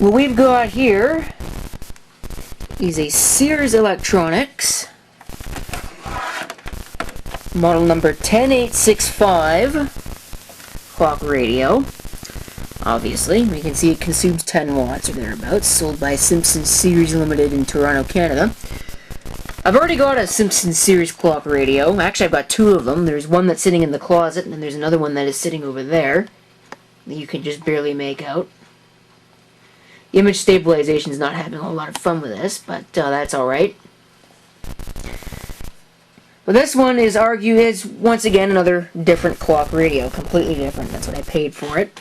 What we've got here is a Sears Electronics model number 10865 clock radio. Obviously, we can see it consumes 10 watts or thereabouts, sold by Simpsons-Sears Limited in Toronto, Canada. I've already got a Simpsons-Sears clock radio. Actually, I've got two of them. There's one that's sitting in the closet, and then there's another one that is sitting over there that you can just barely make out. The image stabilization is not having a lot of fun with this, but that's alright. But this one is once again another different clock radio, completely different. That's what I paid for it.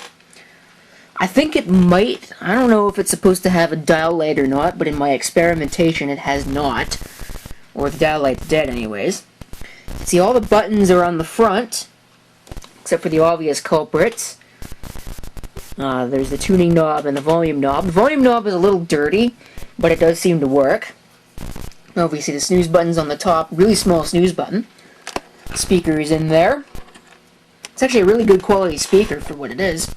I think it might, I don't know if it's supposed to have a dial light or not, but in my experimentation it has not. Or the dial light's dead anyways. See, all the buttons are on the front, except for the obvious culprits. There's the tuning knob and the volume knob. The volume knob is a little dirty, but it does seem to work. Obviously the snooze button's on the top, really small snooze button. Speaker is in there. It's actually a really good quality speaker for what it is.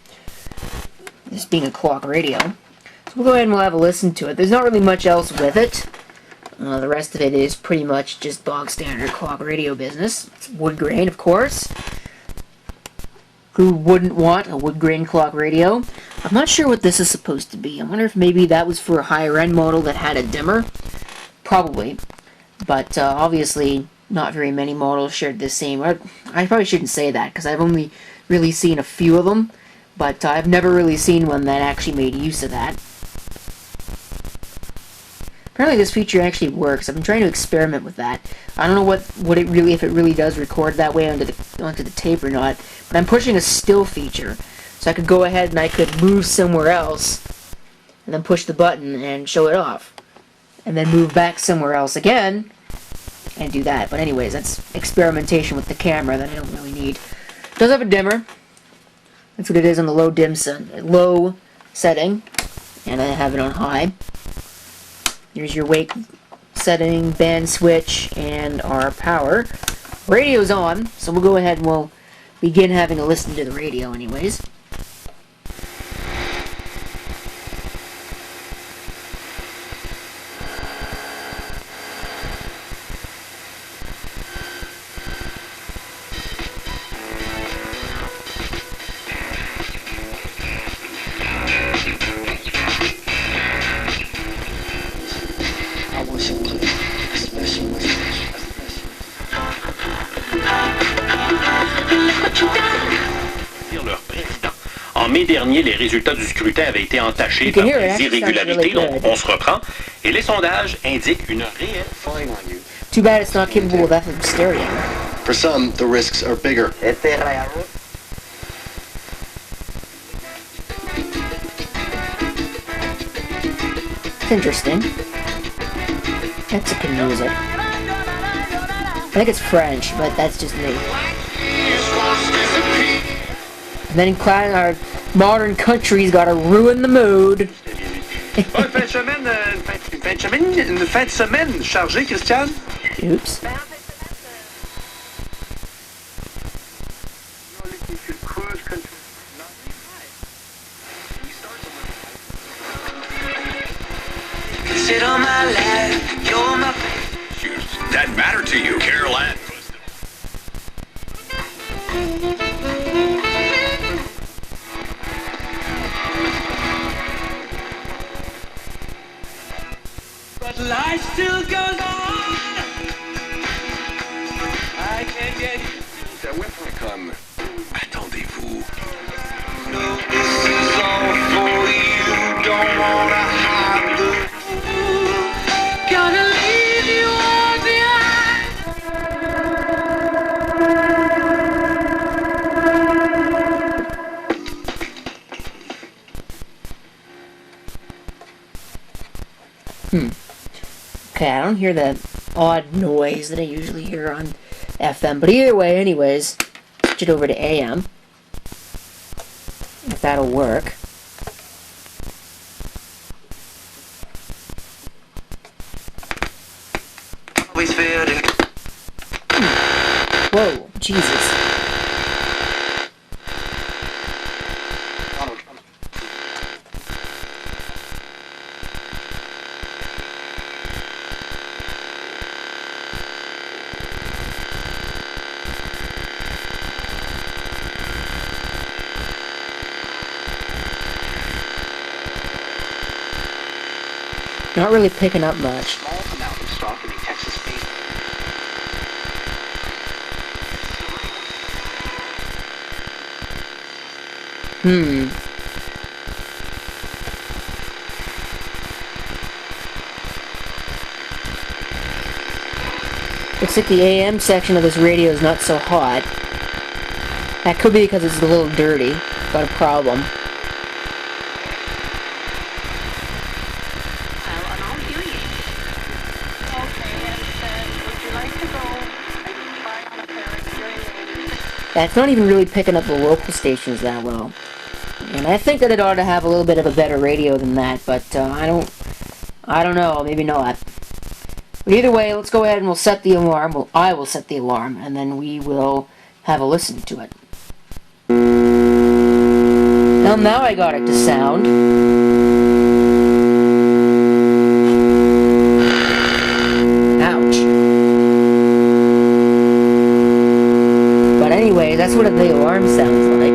This being a clock radio. So we'll go ahead and we'll have a listen to it. There's not really much else with it. The rest of it is pretty much just bog standard clock radio business. It's wood grain, of course. Who wouldn't want a wood grain clock radio? I'm not sure what this is supposed to be. I wonder if maybe that was for a higher end model that had a dimmer. Probably. But obviously not very many models shared this same. I probably shouldn't say that because I've only really seen a few of them. But I've never really seen one that actually made use of that. Apparently this feature actually works. I've been trying to experiment with that. I don't know if it really does record that way onto the tape or not. But I'm pushing a still feature. So I could go ahead and I could move somewhere else and then push the button and show it off. And then move back somewhere else again and do that. But anyways, that's experimentation with the camera that I don't really need. It does have a dimmer. That's what it is on the low setting, and I have it on high. Here's your wake setting, band switch, and our power. Radio's on, so we'll go ahead and we'll begin having a listen to the radio anyways. En mai dernier, les résultats du scrutin avaient été entachés par des irrégularités, donc on se reprend, et les sondages indiquent une réelle... Too bad it's not capable of FM stereo. For some, the risks are bigger. It's interesting. Mexican music. I think it's French, but that's just me. And then our modern country's gotta ruin the mood. Une fin de semaine chargée, Christiane? Oops. Sit on my lap, you're my... That matter to you, Caroline? But life still goes on. I can't get Ça ouais, comme... Attendez-vous. no, this is all for you. Don't wanna hide the gonna leave you all behind. Okay, I don't hear that odd noise that I usually hear on FM, but either way, anyways, switch it over to AM. If that'll work. Always failed in Whoa, Jesus. not really picking up much. Small amount of stock in the Texas-based. Looks like the AM section of this radio is not so hot. That could be because it's a little dirty. Got a problem. That's not even really picking up the local stations that well. And I think that it ought to have a little bit of a better radio than that, but I don't know, maybe not. But either way, let's go ahead and we'll set the alarm. Well, I will set the alarm, and then we will have a listen to it. Well, now I got it to sound. Ouch. But anyway, that's what the alarm sounds like.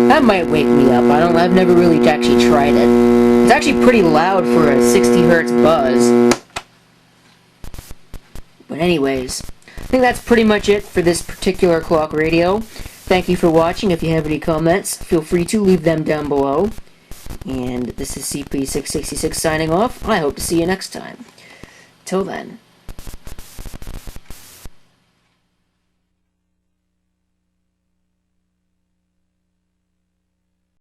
That might wake me up. I've never really actually tried it. It's actually pretty loud for a 60 hertz buzz. But anyways, I think that's pretty much it for this particular clock radio. Thank you for watching. If you have any comments, feel free to leave them down below. And this is CP666 signing off. I hope to see you next time. Till then.